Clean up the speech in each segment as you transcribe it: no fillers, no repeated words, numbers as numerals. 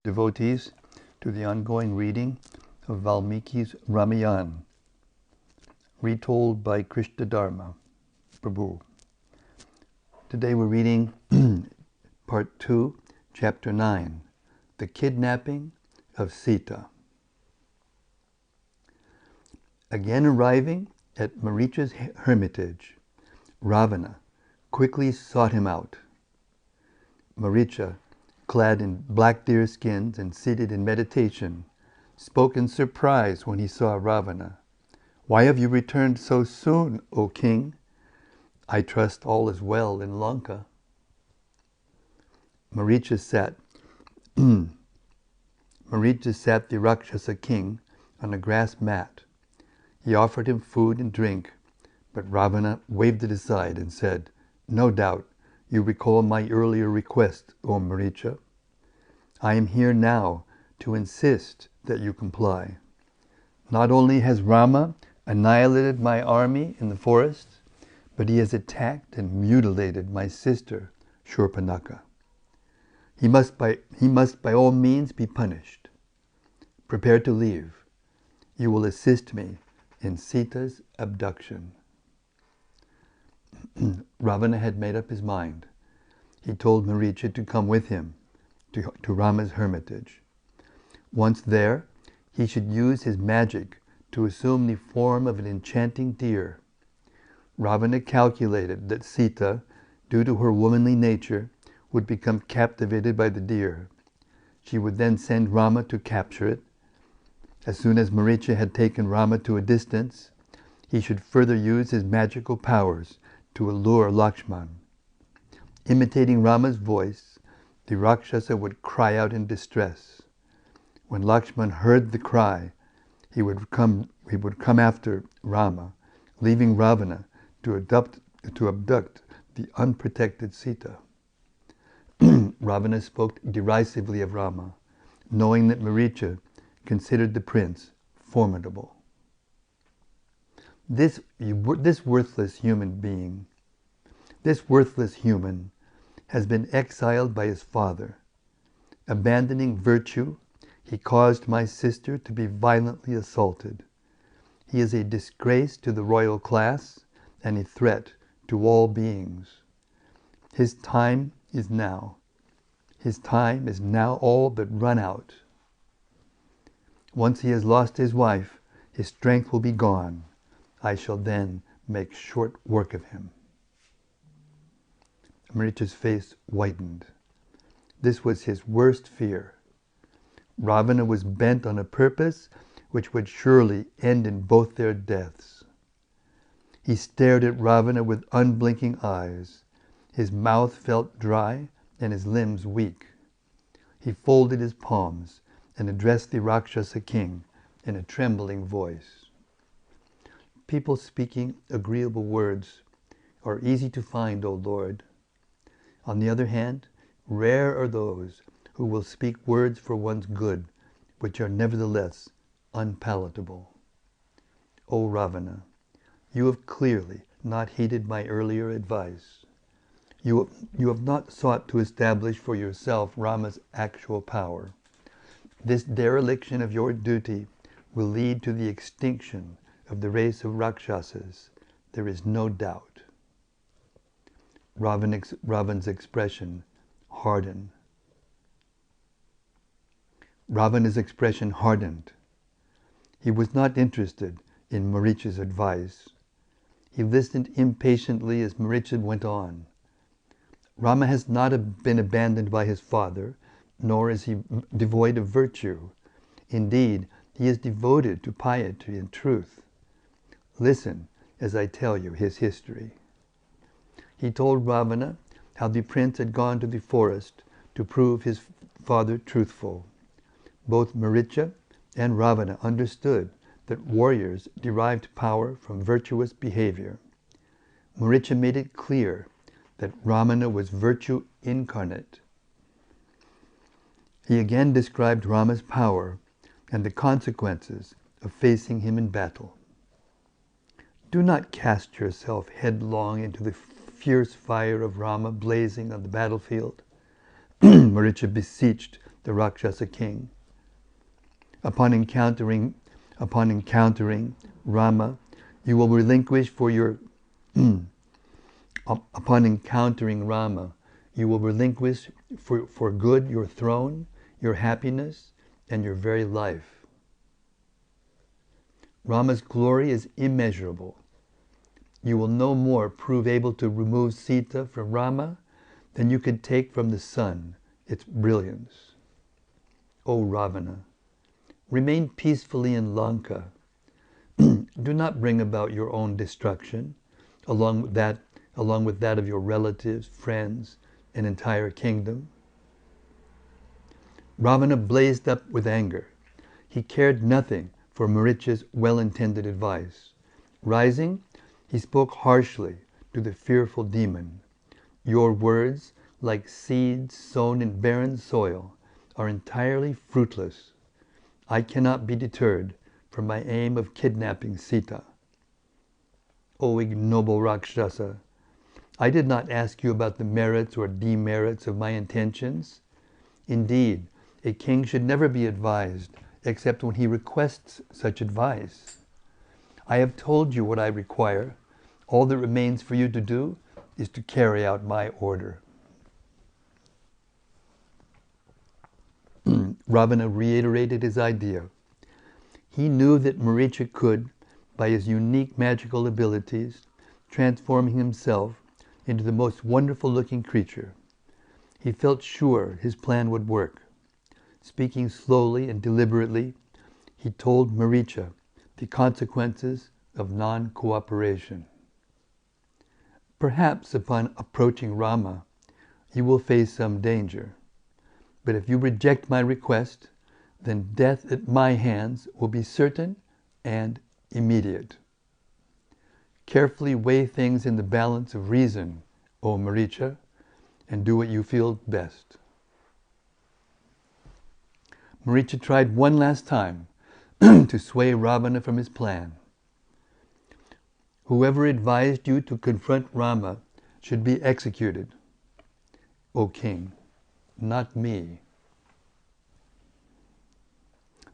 devotees to the ongoing reading of Valmiki's Ramayana, retold by Krishna Dharma Prabhu. Today we're reading Part 2, Chapter 9, The Kidnapping of Sita. Again arriving at Marichas' hermitage, Ravana quickly sought him out. Maricha, clad in black deer skins and seated in meditation, spoke in surprise when he saw Ravana. "Why have you returned so soon, O king? I trust all is well in Lanka." Maricha sat the Rakshasa king on a grass mat. He offered him food and drink, but Ravana waved it aside and said, "No doubt you recall my earlier request, O Maricha. I am here now to insist that you comply. Not only has Rama annihilated my army in the forest, but he has attacked and mutilated my sister, Shurpanakha. He must by all means be punished. Prepare to leave. You will assist me in Sita's abduction." Ravana had made up his mind. He told Maricha to come with him to Rama's hermitage. Once there, he should use his magic to assume the form of an enchanting deer. Ravana calculated that Sita, due to her womanly nature, would become captivated by the deer. She would then send Rama to capture it. As soon as Maricha had taken Rama to a distance, he should further use his magical powers to allure Lakshman. Imitating Rama's voice, the Rakshasa would cry out in distress. When Lakshman heard the cry, he would come after Rama, leaving Ravana to abduct the unprotected Sita. Ravana spoke derisively of Rama, knowing that Maricha considered the prince formidable. This worthless human has been exiled by his father. Abandoning virtue, he caused my sister to be violently assaulted. He is a disgrace to the royal class and a threat to all beings. His time is now. His time is now all but run out. Once he has lost his wife, his strength will be gone. I shall then make short work of him. Maricha's face whitened. This was his worst fear. Ravana was bent on a purpose which would surely end in both their deaths. He stared at Ravana with unblinking eyes. His mouth felt dry and his limbs weak. He folded his palms and addressed the Rakshasa king in a trembling voice. People speaking agreeable words are easy to find, O Lord. On the other hand, rare are those who will speak words for one's good, which are nevertheless unpalatable. O Ravana, you have clearly not heeded my earlier advice. You have not sought to establish for yourself Rama's actual power. This dereliction of your duty will lead to the extinction of the race of Rakshasas. There is no doubt. Ravana's expression hardened. Ravana's expression hardened. He was not interested in Maricha's advice. He listened impatiently as Maricha went on. Rama has not been abandoned by his father, nor is he devoid of virtue. Indeed, he is devoted to piety and truth. Listen as I tell you his history. He told Ravana how the prince had gone to the forest to prove his father truthful. Both Maricha and Ravana understood that warriors derived power from virtuous behavior. Maricha made it clear that Ravana was virtue incarnate. He again described Rama's power and the consequences of facing him in battle. Do not cast yourself headlong into the fierce fire of Rama blazing on the battlefield, Maricha beseeched the Rakshasa king. Upon encountering Rama, you will relinquish for your upon encountering Rama, you will relinquish for good your throne, your happiness, and your very life. Rama's glory is immeasurable. You will no more prove able to remove Sita from Rama than you could take from the sun its brilliance. O Ravana, remain peacefully in Lanka. Do not bring about your own destruction, along with that of your relatives, friends, and entire kingdom. Ravana blazed up with anger. He cared nothing for Marichas' well-intended advice. Rising, he spoke harshly to the fearful demon. Your words, like seeds sown in barren soil, are entirely fruitless. I cannot be deterred from my aim of kidnapping Sita. O ignoble Rakshasa, I did not ask you about the merits or demerits of my intentions. Indeed, a king should never be advised except when he requests such advice. I have told you what I require. All that remains for you to do is to carry out my order. Ravana reiterated his idea. He knew that Maricha could, by his unique magical abilities, transform himself into the most wonderful-looking creature. He felt sure his plan would work. Speaking slowly and deliberately, he told Maricha the consequences of non-cooperation. Perhaps upon approaching Rama, you will face some danger. But if you reject my request, then death at my hands will be certain and immediate. Carefully weigh things in the balance of reason, O Maricha, and do what you feel best. Maricha tried one last time to sway Ravana from his plan. Whoever advised you to confront Rama should be executed, O king, not me.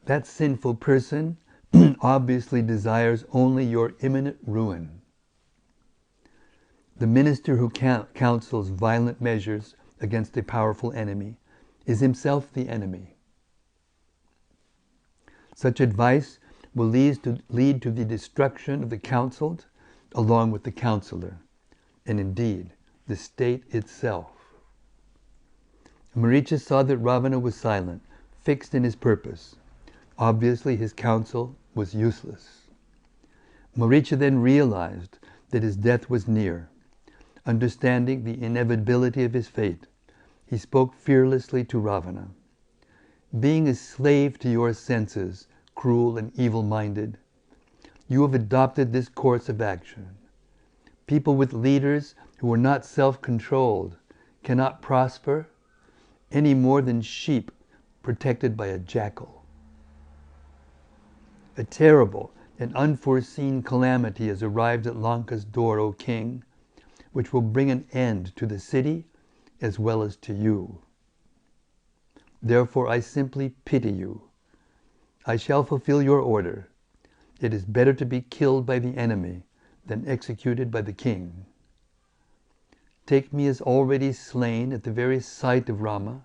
That sinful person obviously desires only your imminent ruin. The minister who counsels violent measures against a powerful enemy is himself the enemy. Such advice will lead to the destruction of the counseled along with the counselor, and indeed the state itself. Maricha saw that Ravana was silent, fixed in his purpose. Obviously his counsel was useless. Maricha then realized that his death was near. Understanding the inevitability of his fate, he spoke fearlessly to Ravana. Being a slave to your senses, cruel and evil-minded, you have adopted this course of action. People with leaders who are not self-controlled cannot prosper any more than sheep protected by a jackal. A terrible and unforeseen calamity has arrived at Lanka's door, O king, which will bring an end to the city as well as to you. Therefore I simply pity you. I shall fulfill your order. It is better to be killed by the enemy than executed by the king. Take me as already slain at the very sight of Rama,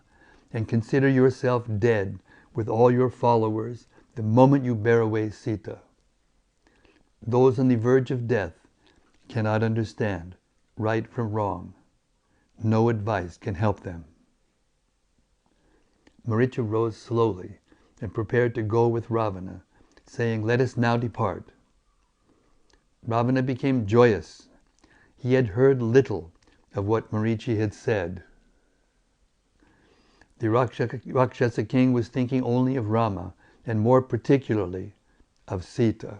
and consider yourself dead with all your followers the moment you bear away Sita. Those on the verge of death cannot understand right from wrong. No advice can help them. Maricha rose slowly and prepared to go with Ravana, saying, "Let us now depart." Ravana became joyous. He had heard little of what Maricha had said. The Rakshasa king was thinking only of Rama, and more particularly of Sita.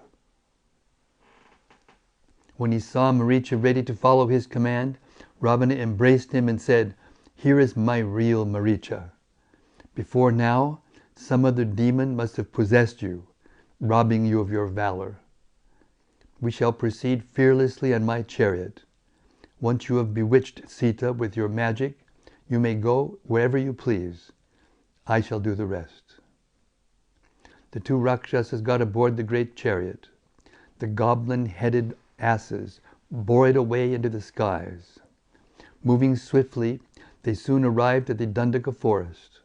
When he saw Maricha ready to follow his command, Ravana embraced him and said, "Here is my real Maricha. Before now, some other demon must have possessed you, robbing you of your valor. We shall proceed fearlessly on my chariot. Once you have bewitched Sita with your magic, you may go wherever you please. I shall do the rest. The two Rakshasas got aboard the great chariot. The goblin-headed asses bore it away into the skies. Moving swiftly, they soon arrived at the Dandaka forest.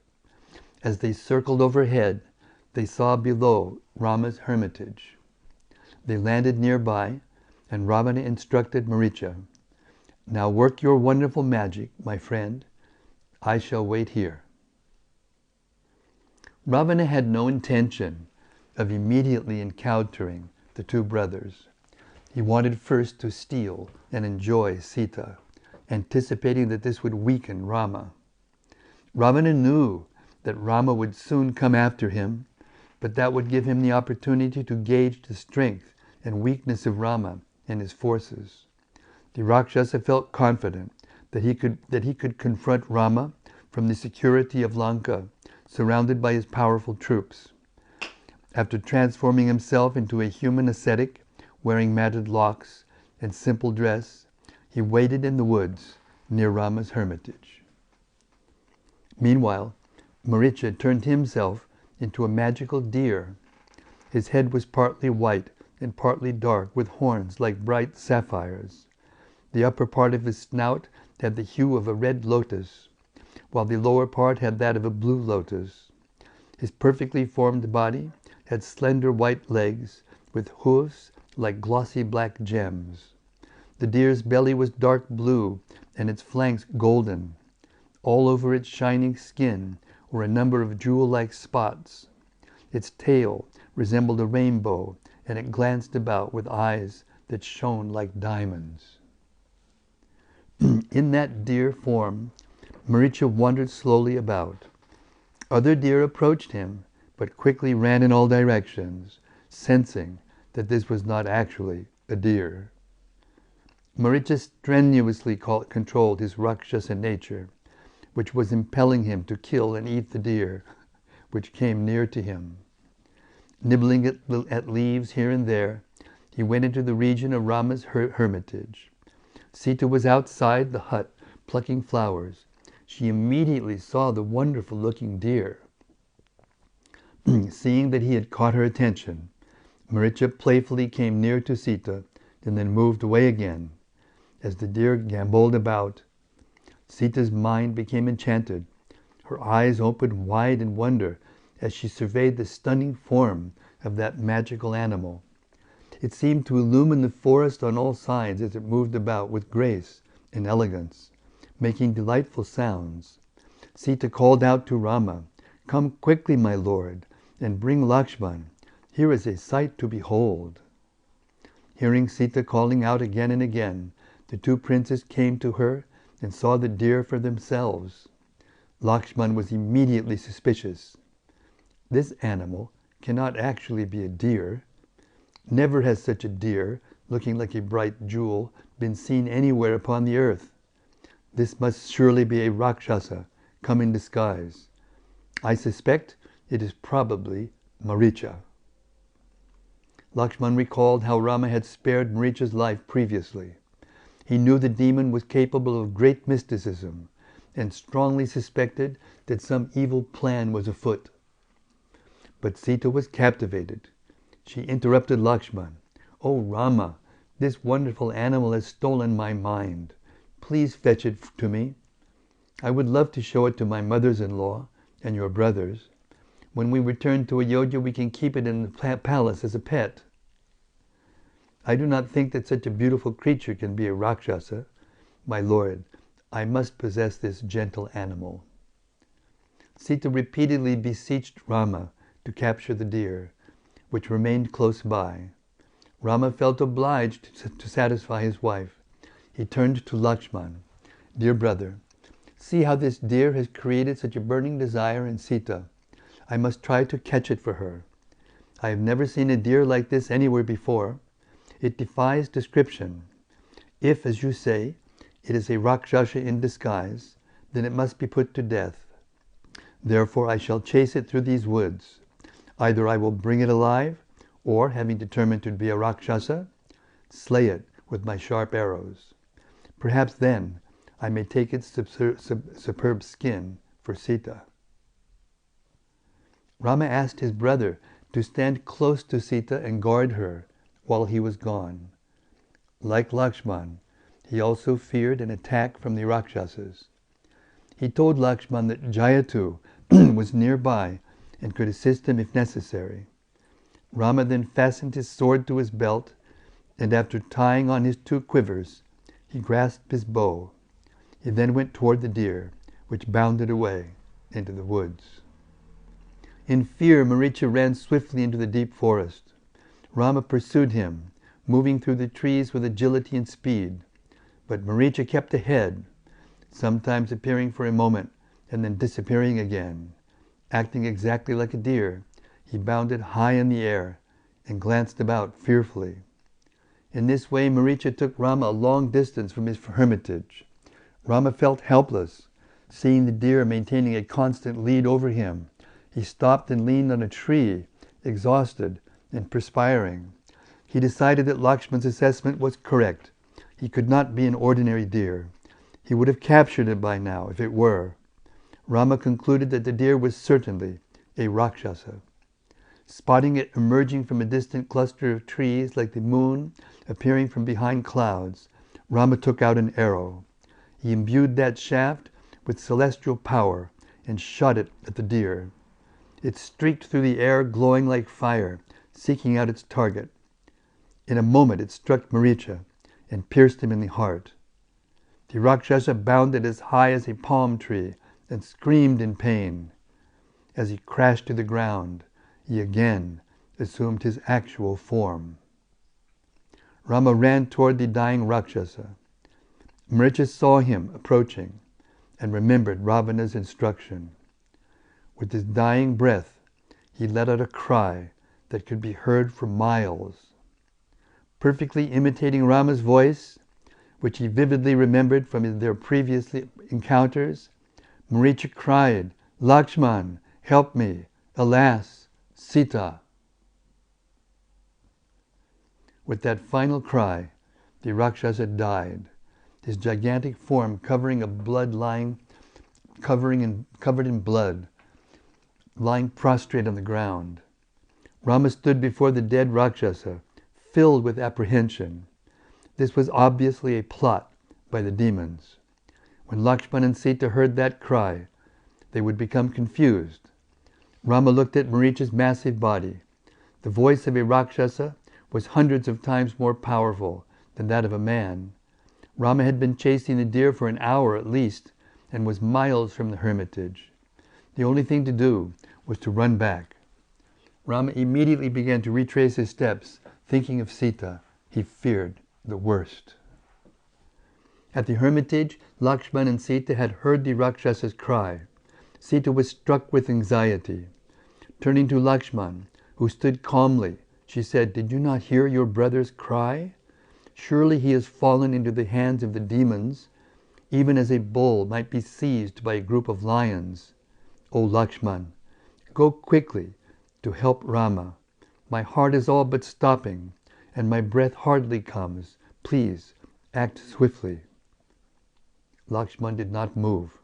As they circled overhead, they saw below Rama's hermitage. They landed nearby, and Ravana instructed Maricha, "Now work your wonderful magic, my friend. I shall wait here." Ravana had no intention of immediately encountering the two brothers. He wanted first to steal and enjoy Sita, anticipating that this would weaken Rama. Ravana knew that Rama would soon come after him, but that would give him the opportunity to gauge the strength and weakness of Rama and his forces. The Rakshasa felt confident that he could confront Rama from the security of Lanka, surrounded by his powerful troops. After transforming himself into a human ascetic, wearing matted locks and simple dress, he waited in the woods near Rama's hermitage. Meanwhile, Maricha turned himself into a magical deer. His head was partly white and partly dark, with horns like bright sapphires. The upper part of his snout had the hue of a red lotus, while the lower part had that of a blue lotus. His perfectly formed body had slender white legs with hoofs like glossy black gems. The deer's belly was dark blue and its flanks golden. All over its shining skin were a number of jewel-like spots. Its tail resembled a rainbow, and it glanced about with eyes that shone like diamonds. In that deer form, Maricha wandered slowly about. Other deer approached him, but quickly ran in all directions, sensing that this was not actually a deer. Maricha strenuously controlled his Rakshasa nature, which was impelling him to kill and eat the deer, which came near to him. Nibbling at leaves here and there, he went into the region of Rama's hermitage. Sita was outside the hut, plucking flowers. She immediately saw the wonderful-looking deer. Seeing that he had caught her attention, Maricha playfully came near to Sita and then moved away again. As the deer gamboled about, Sita's mind became enchanted. Her eyes opened wide in wonder as she surveyed the stunning form of that magical animal. It seemed to illumine the forest on all sides as it moved about with grace and elegance, making delightful sounds. Sita called out to Rama, "Come quickly, my lord, and bring Lakshman. Here is a sight to behold." Hearing Sita calling out again and again, the two princes came to her and saw the deer for themselves. Lakshman was immediately suspicious. This animal cannot actually be a deer. Never has such a deer, looking like a bright jewel, been seen anywhere upon the earth. This must surely be a Rakshasa, come in disguise. I suspect it is probably Maricha. Lakshman recalled how Rama had spared Maricha's life previously. He knew the demon was capable of great mysticism and strongly suspected that some evil plan was afoot. But Sita was captivated. She interrupted Lakshman. "Oh Rama, this wonderful animal has stolen my mind. Please fetch it to me. I would love to show it to my mothers-in-law and your brothers. When we return to Ayodhya, we can keep it in the palace as a pet." "I do not think that such a beautiful creature can be a Rakshasa. My lord, I must possess this gentle animal." Sita repeatedly beseeched Rama to capture the deer, which remained close by. Rama felt obliged to satisfy his wife. He turned to Lakshman. "Dear brother, see how this deer has created such a burning desire in Sita. I must try to catch it for her. I have never seen a deer like this anywhere before. It defies description. If, as you say, it is a Rakshasa in disguise, then it must be put to death. Therefore I shall chase it through these woods. Either I will bring it alive, or, having determined to be a Rakshasa, slay it with my sharp arrows. Perhaps then I may take its superb skin for Sita." Rama asked his brother to stand close to Sita and guard her while he was gone. Like Lakshman, he also feared an attack from the Rakshasas. He told Lakshman that Jayatu was nearby and could assist him if necessary. Rama then fastened his sword to his belt, and after tying on his 2 quivers, he grasped his bow. He then went toward the deer, which bounded away into the woods. In fear, Maricha ran swiftly into the deep forest. Rama pursued him, moving through the trees with agility and speed. But Maricha kept ahead, sometimes appearing for a moment and then disappearing again. Acting exactly like a deer, he bounded high in the air and glanced about fearfully. In this way, Maricha took Rama a long distance from his hermitage. Rama felt helpless, seeing the deer maintaining a constant lead over him. He stopped and leaned on a tree, exhausted and perspiring. He decided that Lakshman's assessment was correct. He could not be an ordinary deer. He would have captured it by now if it were. Rama concluded that the deer was certainly a Rakshasa. Spotting it emerging from a distant cluster of trees like the moon appearing from behind clouds, Rama took out an arrow. He imbued that shaft with celestial power and shot it at the deer. It streaked through the air, glowing like fire, seeking out its target. In a moment it struck Maricha and pierced him in the heart. The Rakshasa bounded as high as a palm tree and screamed in pain. As he crashed to the ground, he again assumed his actual form. Rama ran toward the dying Rakshasa. Maricha saw him approaching and remembered Ravana's instruction. With his dying breath, he let out a cry that could be heard for miles. Perfectly imitating Rama's voice, which he vividly remembered from their previous encounters, Maricha cried, "Lakshman, help me! Alas, Sita!" With that final cry, the Rakshasa died, his gigantic form covered in blood, lying prostrate on the ground. Rama stood before the dead Rakshasa, filled with apprehension. This was obviously a plot by the demons. When Lakshman and Sita heard that cry, they would become confused. Rama looked at Maricha's massive body. The voice of a Rakshasa was hundreds of times more powerful than that of a man. Rama had been chasing the deer for an hour at least and was miles from the hermitage. The only thing to do was to run back. Rama immediately began to retrace his steps, thinking of Sita. He feared the worst. At the hermitage, Lakshman and Sita had heard the Rakshasa's cry. Sita was struck with anxiety. Turning to Lakshman, who stood calmly, she said, "Did you not hear your brother's cry? Surely he has fallen into the hands of the demons, even as a bull might be seized by a group of lions. O Lakshman, go quickly to help Rama. My heart is all but stopping, and my breath hardly comes. Please, act swiftly." Lakshman did not move.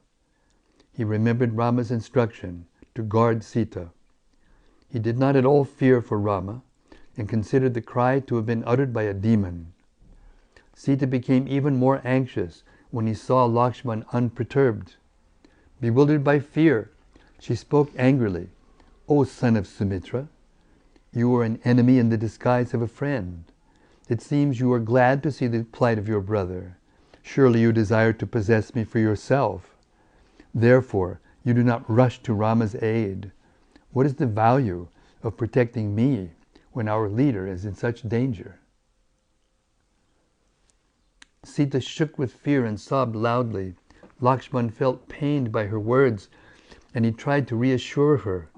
He remembered Rama's instruction to guard Sita. He did not at all fear for Rama, and considered the cry to have been uttered by a demon. Sita became even more anxious when he saw Lakshman unperturbed. Bewildered by fear, she spoke angrily, "O son of Sumitra, you are an enemy in the disguise of a friend. It seems you are glad to see the plight of your brother. Surely you desire to possess me for yourself. Therefore, you do not rush to Rama's aid. What is the value of protecting me when our leader is in such danger?" Sita shook with fear and sobbed loudly. Lakshman felt pained by her words, and he tried to reassure her.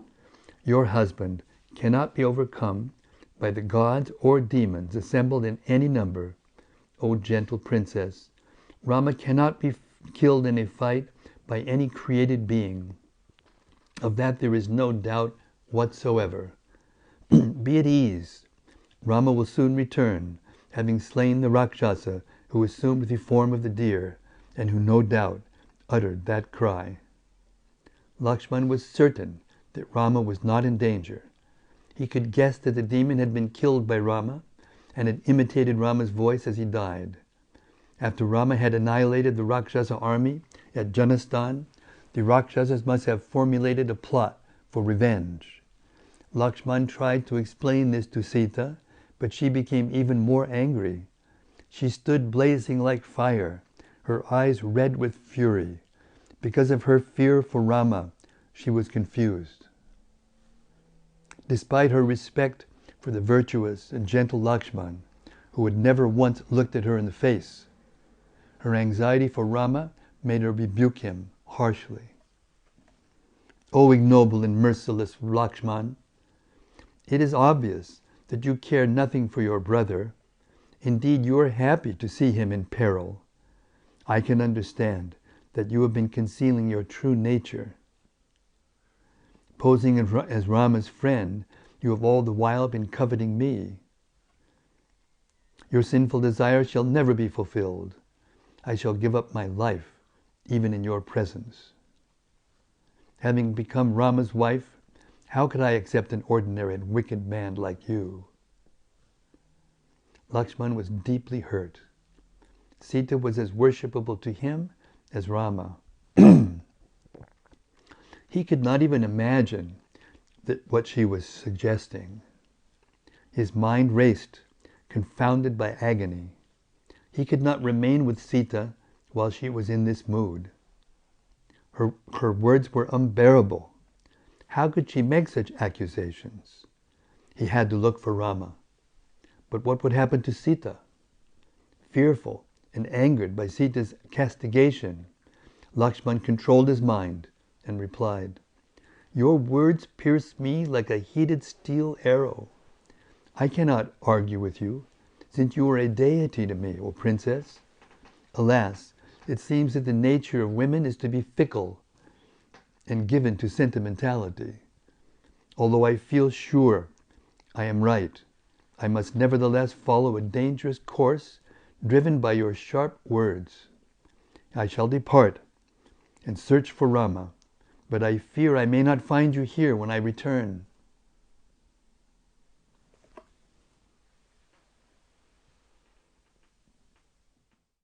"Your husband cannot be overcome by the gods or demons assembled in any number. O gentle princess, Rama cannot be killed in a fight by any created being. Of that there is no doubt whatsoever. Be at ease. Rama will soon return, having slain the Rakshasa who assumed the form of the deer, and who no doubt uttered that cry." Lakshman was certain that Rama was not in danger. He could guess that the demon had been killed by Rama and had imitated Rama's voice as he died. After Rama had annihilated the Rakshasa army at Janastan, the Rakshasas must have formulated a plot for revenge. Lakshman tried to explain this to Sita, but she became even more angry. She stood blazing like fire, her eyes red with fury. Because of her fear for Rama, she was confused. Despite her respect for the virtuous and gentle Lakshman, who had never once looked at her in the face, her anxiety for Rama made her rebuke him harshly. "O ignoble and merciless Lakshman, it is obvious that you care nothing for your brother. Indeed, you are happy to see him in peril. I can understand that you have been concealing your true nature. Posing as Rama's friend, you have all the while been coveting me. Your sinful desire shall never be fulfilled. I shall give up my life, even in your presence. Having become Rama's wife, how could I accept an ordinary and wicked man like you?" Lakshman was deeply hurt. Sita was as worshipable to him as Rama. He could not even imagine what she was suggesting. His mind raced, confounded by agony. He could not remain with Sita while she was in this mood. Her words were unbearable. How could she make such accusations? He had to look for Rama. But what would happen to Sita? Fearful and angered by Sita's castigation, Lakshman controlled his mind and replied, "Your words pierce me like a heated steel arrow. I cannot argue with you, since you are a deity to me, O princess. Alas, it seems that the nature of women is to be fickle and given to sentimentality. Although I feel sure I am right, I must nevertheless follow a dangerous course driven by your sharp words. I shall depart and search for Rama, but I fear I may not find you here when I return.